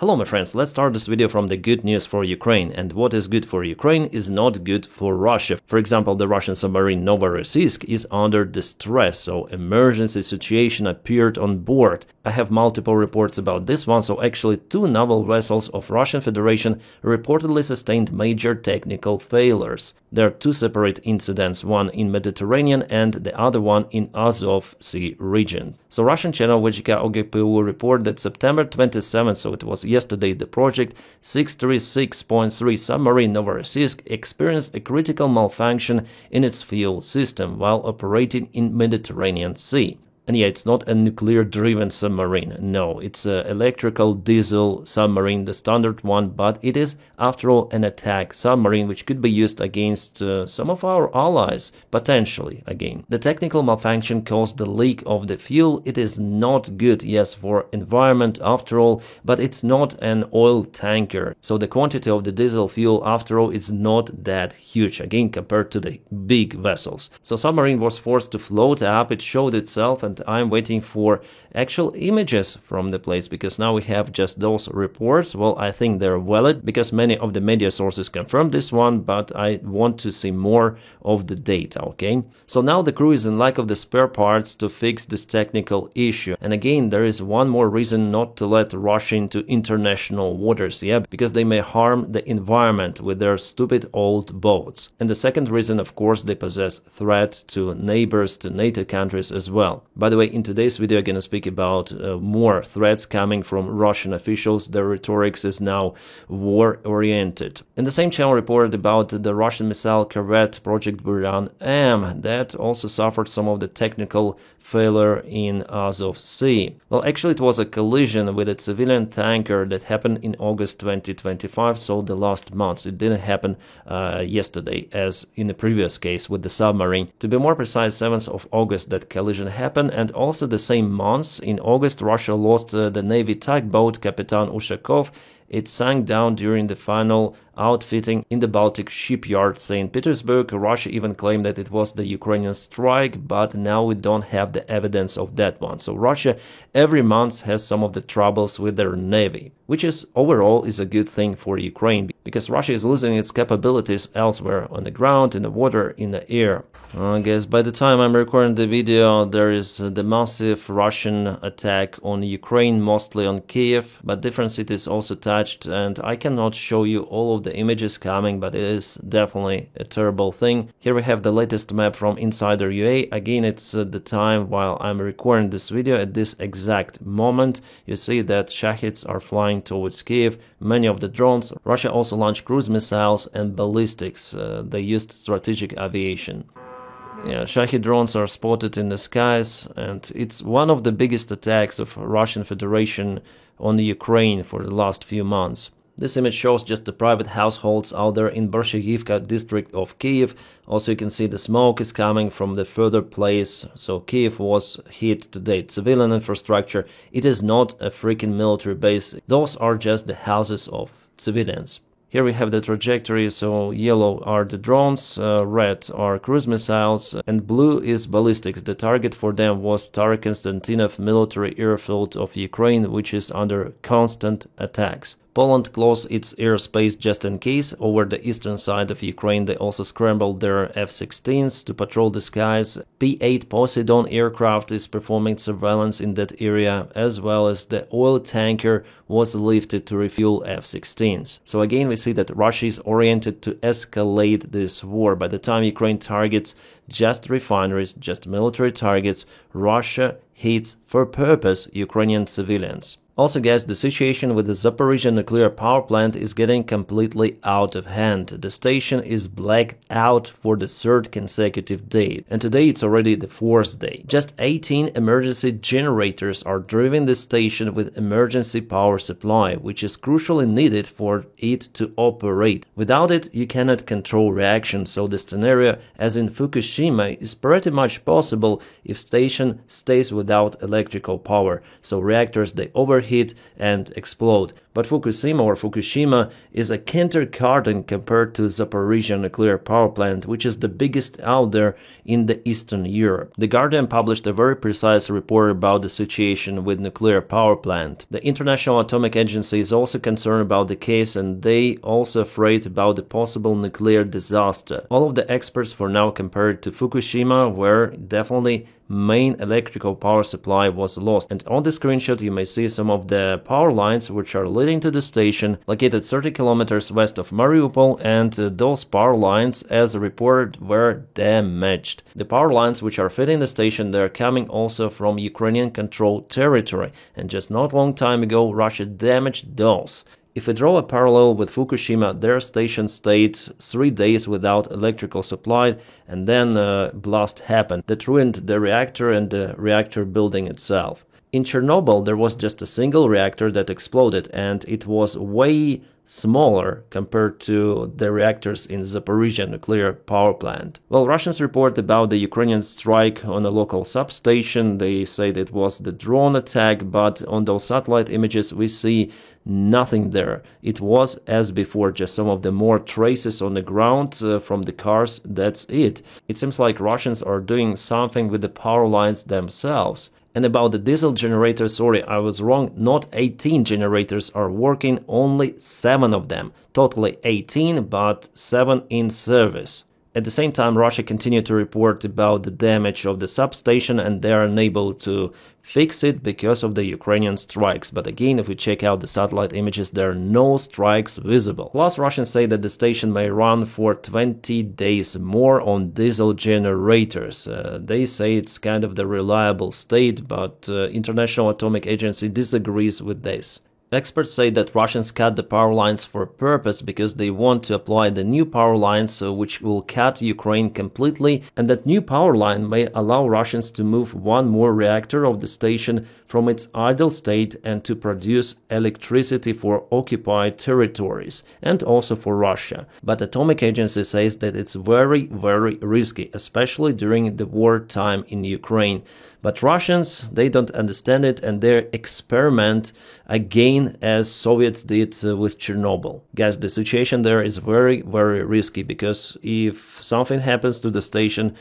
Hello my friends, let's start this video from the good news for Ukraine, and what is good for Ukraine is not good for Russia. For example, the Russian submarine Novorossiysk is under distress, so emergency situation appeared on board. I have multiple reports about this one, so actually two naval vessels of Russian Federation reportedly sustained major technical failures. There are two separate incidents, one in Mediterranean and the other one in Azov Sea region. So Russian channel VGK OGPU report that September 27th, so it was yesterday, the project 636.3 submarine Novorossiysk experienced a critical malfunction in its fuel system while operating in Mediterranean Sea. And yeah, it's not a nuclear-driven submarine, no, it's an electrical diesel submarine, the standard one, but it is, after all, an attack submarine which could be used against some of our allies, potentially, again. The technical malfunction caused the leak of the fuel. It is not good, yes, for environment, after all, but it's not an oil tanker, so the quantity of the diesel fuel, after all, is not that huge, again, compared to the big vessels. So submarine was forced to float up, it showed itself, and I'm waiting for actual images from the place, because now we have just those reports. Well, I think they're valid because many of the media sources confirmed this one, but I want to see more of the data, okay? So now the crew is in lack of the spare parts to fix this technical issue. And again, there is one more reason not to let Russia into international waters, yeah, because they may harm the environment with their stupid old boats. And the second reason, of course, they possess threat to neighbors, to NATO countries as well. By the way, in today's video, I'm going to speak about more threats coming from Russian officials. Their rhetoric is now war-oriented. And the same channel reported about the Russian missile corvette Project Buran M that also suffered some of the technical failure in Azov Sea. Well, actually, it was a collision with a civilian tanker that happened in August 2025, so the last month. It didn't happen yesterday, as in the previous case with the submarine. To be more precise, 7th of August that collision happened, and also the same month, in August, Russia lost the Navy tugboat Kapitan Ushakov. It sank down during the final outfitting in the Baltic shipyard St. Petersburg. Russia even claimed that it was the Ukrainian strike, but now we don't have the evidence of that one. So Russia every month has some of the troubles with their navy, which is overall is a good thing for Ukraine, because Russia is losing its capabilities elsewhere, on the ground, in the water, in the air. I guess by the time I'm recording the video, there is the massive Russian attack on Ukraine, mostly on Kiev, but different cities also touched, and I cannot show you all of the images coming, but it is definitely a terrible thing. Here we have the latest map from Insider UA. Again, it's the time while I'm recording this video. At this exact moment, you see that Shahids are flying towards Kiev, many of the drones. Russia also launched cruise missiles and ballistics. They used strategic aviation. Yeah, Shahid drones are spotted in the skies, and it's one of the biggest attacks of Russian Federation on the Ukraine for the last few months. This image shows just the private households out there in Borshcheyivka district of Kiev. Also, you can see the smoke is coming from the further place. So Kiev was hit today. Civilian infrastructure. It is not a freaking military base. Those are just the houses of civilians. Here we have the trajectory, so yellow are the drones, red are cruise missiles, and blue is ballistics. The target for them was Starokonstantinov military airfield of Ukraine, which is under constant attacks. Poland closed its airspace just in case. Over the eastern side of Ukraine, they also scrambled their F-16s to patrol the skies. P-8 Poseidon aircraft is performing surveillance in that area, as well as the oil tanker was lifted to refuel F-16s. So again, we see that Russia is oriented to escalate this war. By the time Ukraine targets just refineries, just military targets, Russia hits for purpose Ukrainian civilians. Also, guys, the situation with the Zaporizhzhia nuclear power plant is getting completely out of hand. The station is blacked out for the third consecutive day, and today it's already the fourth day. Just 18 emergency generators are driving the station with emergency power supply, which is crucially needed for it to operate. Without it, you cannot control reaction, so the scenario as in Fukushima Fukushima is pretty much possible if station stays without electrical power, so reactors they overheat and explode. But Fukushima is a kindergarten compared to Zaporizhia nuclear power plant, which is the biggest out there in the Eastern Europe. The Guardian published a very precise report about the situation with nuclear power plant. The International Atomic Agency is also concerned about the case, and they also afraid about the possible nuclear disaster. All of the experts for now compared to Fukushima, where definitely main electrical power supply was lost. And on the screenshot you may see some of the power lines which are leading to the station, located 30 kilometers west of Mariupol, and those power lines, as reported, were damaged. The power lines which are feeding the station, they are coming also from Ukrainian controlled territory, and just not long time ago Russia damaged those. If we draw a parallel with Fukushima, their station stayed 3 days without electrical supply, and then a blast happened that ruined the reactor and the reactor building itself. In Chernobyl, there was just a single reactor that exploded, and it was way smaller compared to the reactors in Zaporizhia nuclear power plant. Well, Russians report about the Ukrainian strike on a local substation. They said it was the drone attack, but on those satellite images we see nothing there. It was as before, just some of the more traces on the ground from the cars, that's it. It seems like Russians are doing something with the power lines themselves. And about the diesel generators, sorry, I was wrong, not 18 generators are working, only 7 of them. Totally 18, but 7 in service. At the same time, Russia continued to report about the damage of the substation, and they are unable to fix it because of the Ukrainian strikes. But again, if we check out the satellite images, there are no strikes visible. Plus, Russians say that the station may run for 20 days more on diesel generators. They say it's kind of the reliable state, but International Atomic Agency disagrees with this. Experts say that Russians cut the power lines for purpose because they want to apply the new power lines which will cut Ukraine completely, and that new power line may allow Russians to move one more reactor of the station from its idle state and to produce electricity for occupied territories and also for Russia. But Atomic Agency says that it's very, very risky, especially during the wartime in Ukraine. But Russians, they don't understand it, and they experiment again as Soviets did with Chernobyl. Guys, the situation there is very, very risky, because if something happens to the station,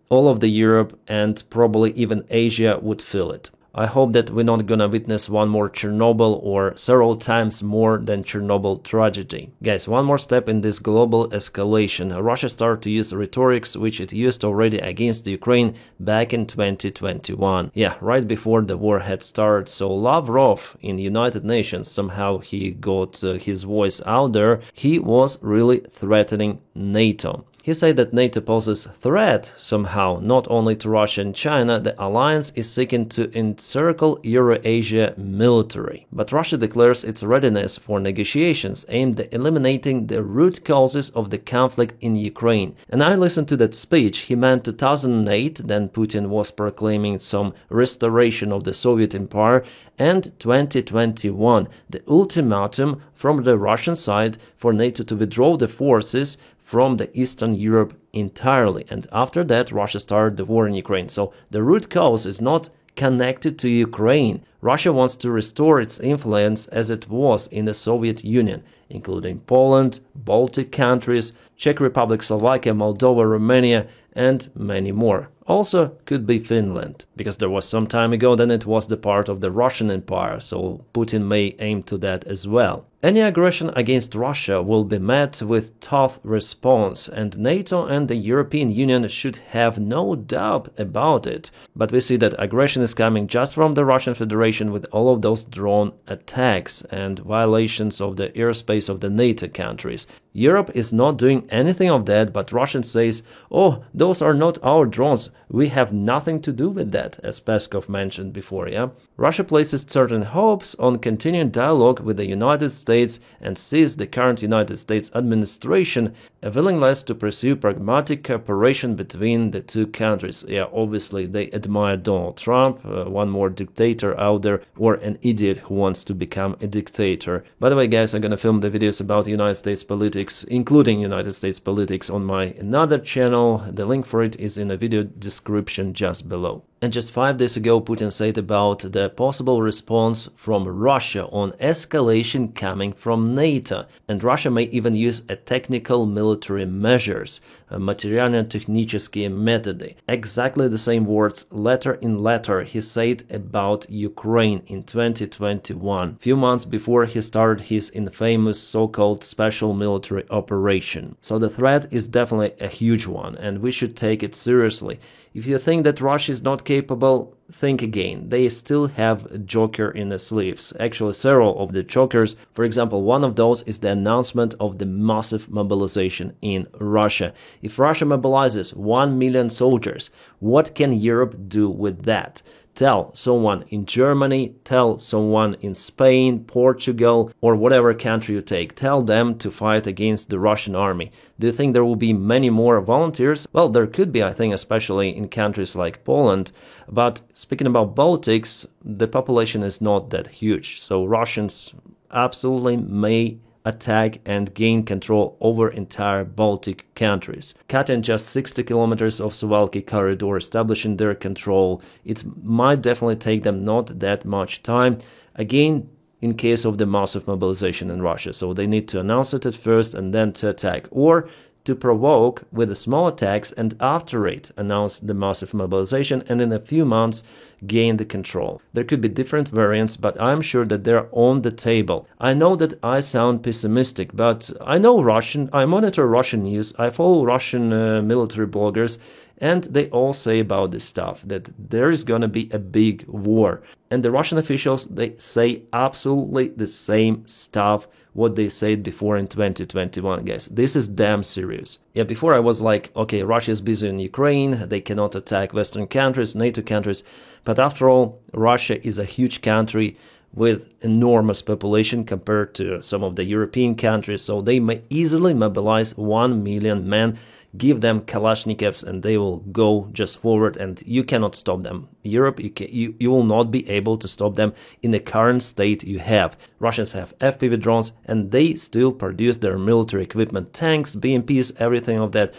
all of the Europe and probably even Asia would feel it. I hope that we're not gonna witness one more Chernobyl or several times more than Chernobyl tragedy. Guys, one more step in this global escalation. Russia started to use rhetorics which it used already against Ukraine back in 2021. Yeah, right before the war had started. So Lavrov in United Nations, somehow he got his voice out there. He was really threatening NATO. He said that NATO poses threat somehow, not only to Russia and China. The alliance is seeking to encircle Eurasia military. But Russia declares its readiness for negotiations aimed at eliminating the root causes of the conflict in Ukraine. And I listened to that speech. He meant 2008, then Putin was proclaiming some restoration of the Soviet Empire, and 2021, the ultimatum from the Russian side for NATO to withdraw the forces from the Eastern Europe entirely. And after that, Russia started the war in Ukraine. So the root cause is not connected to Ukraine. Russia wants to restore its influence as it was in the Soviet Union, including Poland, Baltic countries, Czech Republic, Slovakia, Moldova, Romania, and many more. Also could be Finland, because there was some time ago then it was the part of the Russian Empire, so Putin may aim to that as well. Any aggression against Russia will be met with tough response, and NATO and the European Union should have no doubt about it. But we see that aggression is coming just from the Russian Federation with all of those drone attacks and violations of the airspace of the NATO countries. Europe is not doing anything of that, but Russia says, oh, those are not our drones, we have nothing to do with that, as Peskov mentioned before, yeah? Russia places certain hopes on continuing dialogue with the United States and sees the current United States administration a willingness to pursue pragmatic cooperation between the two countries. Yeah, obviously they admire Donald Trump, one more dictator out there, or an idiot who wants to become a dictator. By the way, guys, I'm gonna film the videos about United States politics, including United States politics, on my another channel. The link for it is in the video description just below. And just 5 days ago, Putin said about the possible response from Russia on escalation coming from NATO. And Russia may even use a technical military measures, материально-технические методы. Exactly the same words, letter in letter, he said about Ukraine in 2021, few months before he started his infamous so-called special military operation. So the threat is definitely a huge one, and we should take it seriously. If you think that Russia is not capable, think again. They still have a joker in the sleeves. Actually, several of the jokers. For example, one of those is the announcement of the massive mobilization in Russia. If Russia mobilizes 1 million soldiers, what can Europe do with that? Tell someone in Germany, tell someone in Spain, Portugal, or whatever country you take. Tell them to fight against the Russian army. Do you think there will be many more volunteers? Well, there could be, I think, especially in countries like Poland. But speaking about Baltics, the population is not that huge. So Russians absolutely may attack and gain control over entire Baltic countries. Cutting just 60 kilometers of Suwalki corridor, establishing their control, it might definitely take them not that much time. Again, in case of the massive mobilization in Russia. So they need to announce it at first and then to attack. Or to provoke with small attacks and after it announce the massive mobilization and in a few months gain the control. There could be different variants, but I'm sure that they're on the table. I know that I sound pessimistic, but I know Russian, I monitor Russian news, I follow Russian military bloggers, and they all say about this stuff, that there is going to be a big war. And the Russian officials, they say absolutely the same stuff what they said before in 2021, guys. This is damn serious. Yeah, before I was like, okay, Russia is busy in Ukraine, they cannot attack Western countries, NATO countries. But after all, Russia is a huge country with enormous population compared to some of the European countries. So they may easily mobilize 1 million men, give them Kalashnikovs, and they will go just forward, and you cannot stop them. Europe, you will not be able to stop them in the current state you have. Russians have FPV drones, and they still produce their military equipment, tanks, BMPs, everything of that.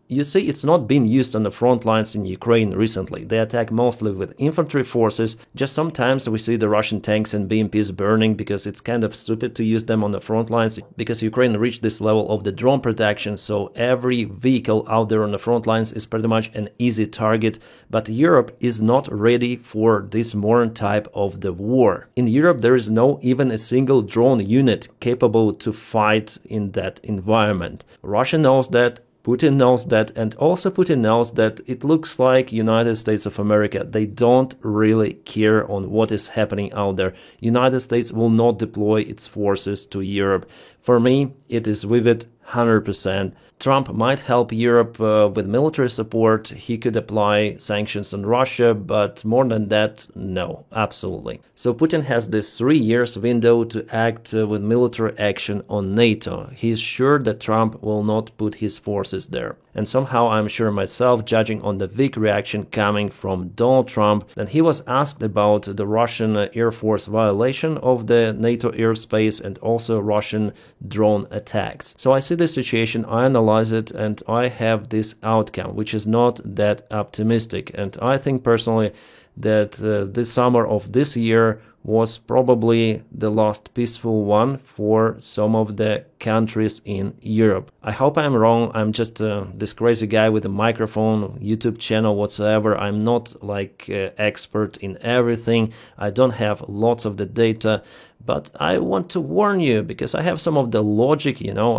You see, it's not been used on the front lines in Ukraine recently. They attack mostly with infantry forces. Just sometimes we see the Russian tanks and BMPs burning because it's kind of stupid to use them on the front lines because Ukraine reached this level of the drone protection, so every vehicle out there on the front lines is pretty much an easy target. But Europe is not ready for this modern type of the war. In Europe, there is no even a single drone unit capable to fight in that environment. Russia knows that, Putin knows that, and also Putin knows that it looks like United States of America, they don't really care on what is happening out there. United States will not deploy its forces to Europe. For me, it is vivid 100%. Trump might help Europe with military support. He could apply sanctions on Russia, but more than that, no, absolutely. So Putin has this 3 years window to act with military action on NATO. He's sure that Trump will not put his forces there. And somehow I'm sure myself, judging on the weak reaction coming from Donald Trump, that he was asked about the Russian Air Force violation of the NATO airspace and also Russian drone attacks. So I see the situation, I analyze it, and I have this outcome, which is not that optimistic. And I think personally that this summer of this year was probably the last peaceful one for some of the countries in Europe. I hope I'm wrong. I'm just this crazy guy with a microphone, YouTube channel, whatsoever. I'm not like expert in everything. I don't have lots of the data, but I want to warn you because I have some of the logic, you know.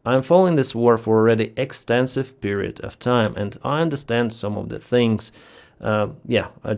I'm following this war for already extensive period of time, and I understand some of the things. I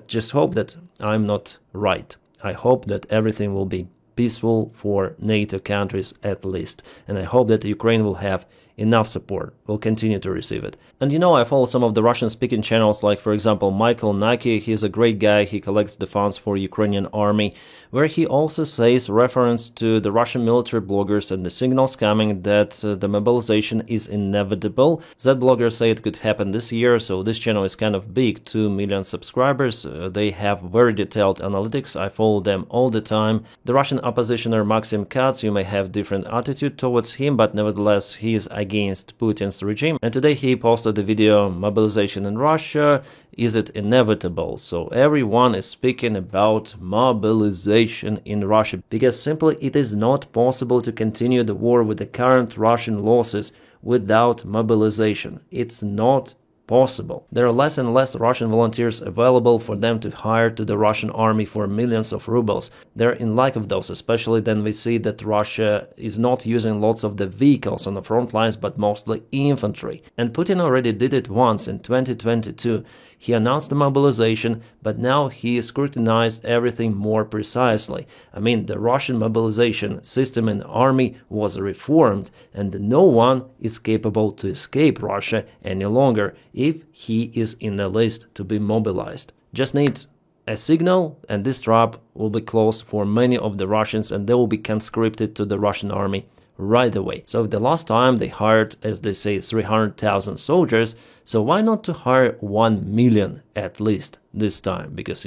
just hope that I'm not right. I hope that everything will be peaceful for NATO countries at least. And I hope that Ukraine will have enough support, will continue to receive it. And you know, I follow some of the Russian-speaking channels, like for example Michael Naki. He's a great guy. He collects the funds for Ukrainian army, where he also says reference to the Russian military bloggers and the signals coming that the mobilization is inevitable. That bloggers say it could happen this year, so this channel is kind of big, 2 million subscribers. They have very detailed analytics. I follow them all the time. The Russian oppositioner Maxim Katz, you may have different attitude towards him, but nevertheless he is against against Putin's regime. And today he posted the video, mobilization in Russia, is it inevitable? So everyone is speaking about mobilization in Russia, because simply it is not possible to continue the war with the current Russian losses without mobilization. It's not possible. There are less and less Russian volunteers available for them to hire to the Russian army for millions of rubles. They're in lack of those, especially then we see that Russia is not using lots of the vehicles on the front lines, but mostly infantry. And Putin already did it once in 2022. He announced the mobilization, but now he scrutinized everything more precisely. I mean, the Russian mobilization system and army was reformed, and no one is capable to escape Russia any longer if he is in the list to be mobilized. Just needs a signal, and this trap will be closed for many of the Russians, and they will be conscripted to the Russian army right away. So the last time they hired, as they say, 300,000 soldiers, so why not to hire 1 million at least this time? Because,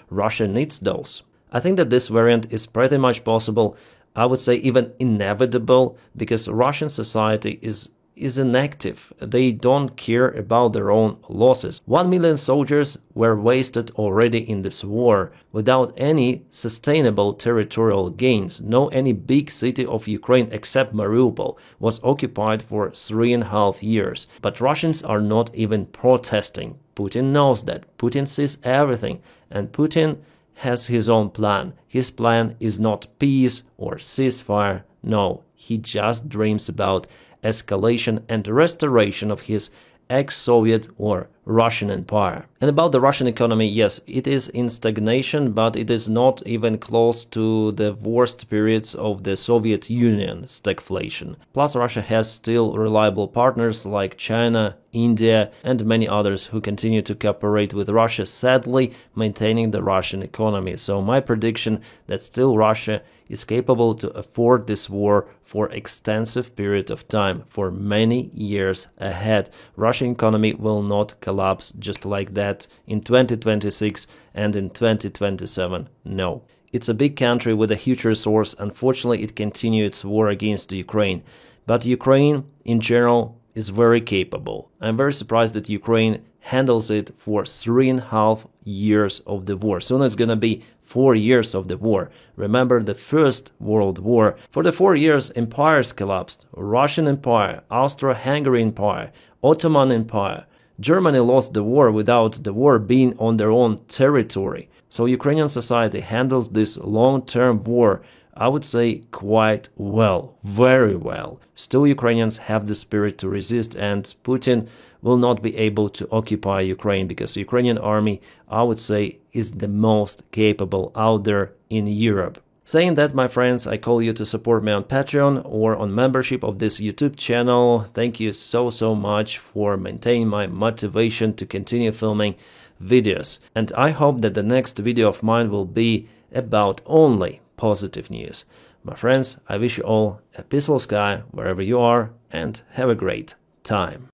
Russia needs those. I think that this variant is pretty much possible, I would say even inevitable, because Russian society is inactive. They don't care about their own losses. 1 million soldiers were wasted already in this war without any sustainable territorial gains. No any big city of Ukraine except Mariupol was occupied for 3.5 years. But Russians are not even protesting. Putin knows that. Putin sees everything, and Putin has his own plan. His plan is not peace or ceasefire. No, he just dreams about escalation and restoration of his ex-Soviet or Russian Empire. And about the Russian economy, yes, it is in stagnation, but it is not even close to the worst periods of the Soviet Union stagflation. Plus, Russia has still reliable partners like China, India, and many others who continue to cooperate with Russia, sadly maintaining the Russian economy. So my prediction that still Russia is capable to afford this war for extensive period of time, for many years ahead. Russian economy will not collapse just like that in 2026 and in 2027. No. It's a big country with a huge resource. Unfortunately, it continued its war against Ukraine. But Ukraine, in general, is very capable. I'm very surprised that Ukraine handles it for 3.5 years of the war. Soon it's gonna be 4 years of the war. Remember the First World War. For the 4 years, empires collapsed. Russian Empire, Austro-Hungarian Empire, Ottoman Empire. Germany lost the war without the war being on their own territory. So Ukrainian society handles this long-term war, I would say, quite well, very well. Still, Ukrainians have the spirit to resist, and Putin will not be able to occupy Ukraine because the Ukrainian army, I would say, is the most capable out there in Europe. Saying that, my friends, I call you to support me on Patreon or on membership of this YouTube channel. Thank you so much for maintaining my motivation to continue filming videos. And I hope that the next video of mine will be about only positive news. My friends, I wish you all a peaceful sky wherever you are, and have a great time.